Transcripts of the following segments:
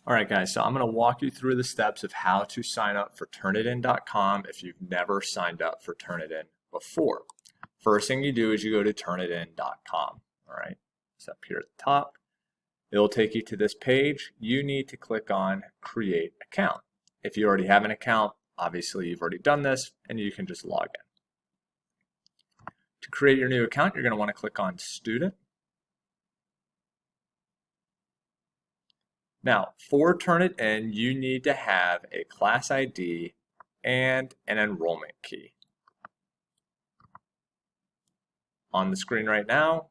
Alright guys, so I'm going to walk you through the steps of how to sign up for TurnItIn.com if you've never signed up for TurnItIn before. First thing you do is you go to TurnItIn.com. Alright, it's up here at the top. It'll take you to this page. You need to click on Create Account. If you already have an account, obviously you've already done this and you can just log in. To create your new account, you're going to want to click on Student. Now, for TurnItIn, you need to have a class ID and an enrollment key. On the screen right now,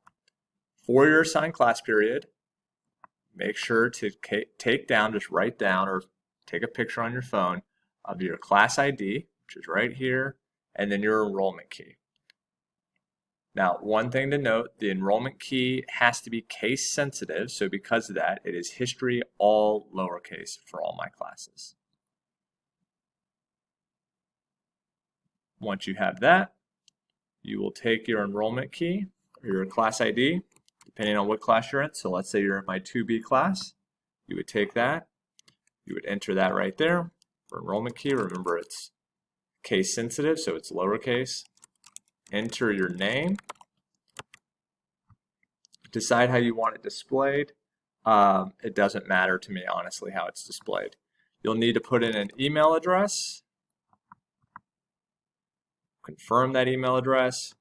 for your assigned class period, make sure to take down, just write down or take a picture on your phone of your class ID, which is right here, and then your enrollment key. Now, one thing to note, the enrollment key has to be case sensitive, so because of that, it is history all lowercase for all my classes. Once you have that, you will take your enrollment key or your class ID, depending on what class you're in. So let's say you're in my 2B class, you would take that, you would enter that right there for enrollment key. Remember, it's case sensitive, so it's lowercase. Enter your name. Decide how you want it displayed. It doesn't matter to me, honestly, how it's displayed. You'll need to put in an email address. Confirm that email address.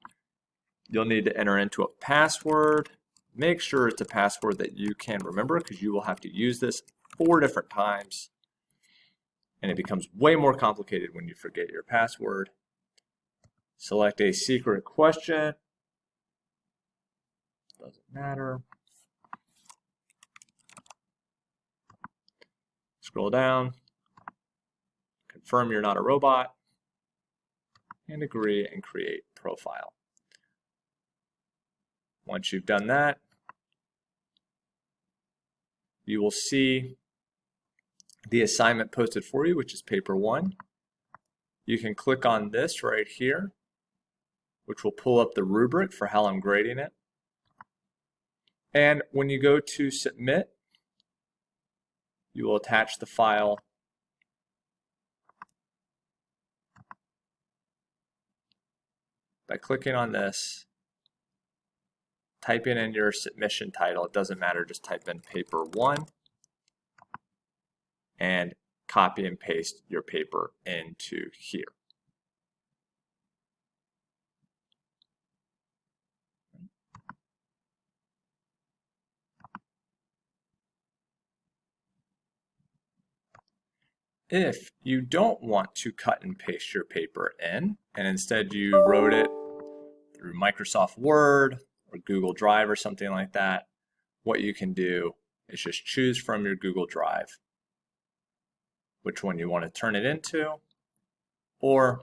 You'll need to enter into a password. Make sure it's a password that you can remember because you will have to use this 4 different times. And it becomes way more complicated when you forget your password. Select a secret question. Doesn't matter. Scroll down. Confirm you're not a robot. And agree and create profile. Once you've done that, you will see the assignment posted for you, which is paper 1. You can click on this right here, which will pull up the rubric for how I'm grading it. And when you go to submit, you will attach the file by clicking on this, typing in your submission title. It doesn't matter, just type in paper 1 and copy and paste your paper into here. If you don't want to cut and paste your paper in, and instead you wrote it through Microsoft Word or Google Drive or something like that, what you can do is just choose from your Google Drive which one you want to turn it into, or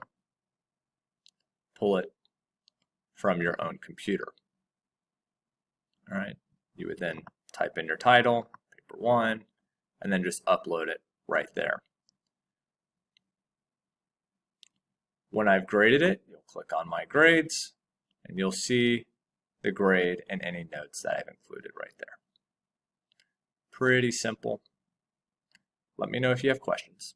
pull it from your own computer. All right, you would then type in your title, paper 1, and then just upload it right there. When I've graded it, you'll click on My Grades, and you'll see the grade and any notes that I've included right there. Pretty simple. Let me know if you have questions.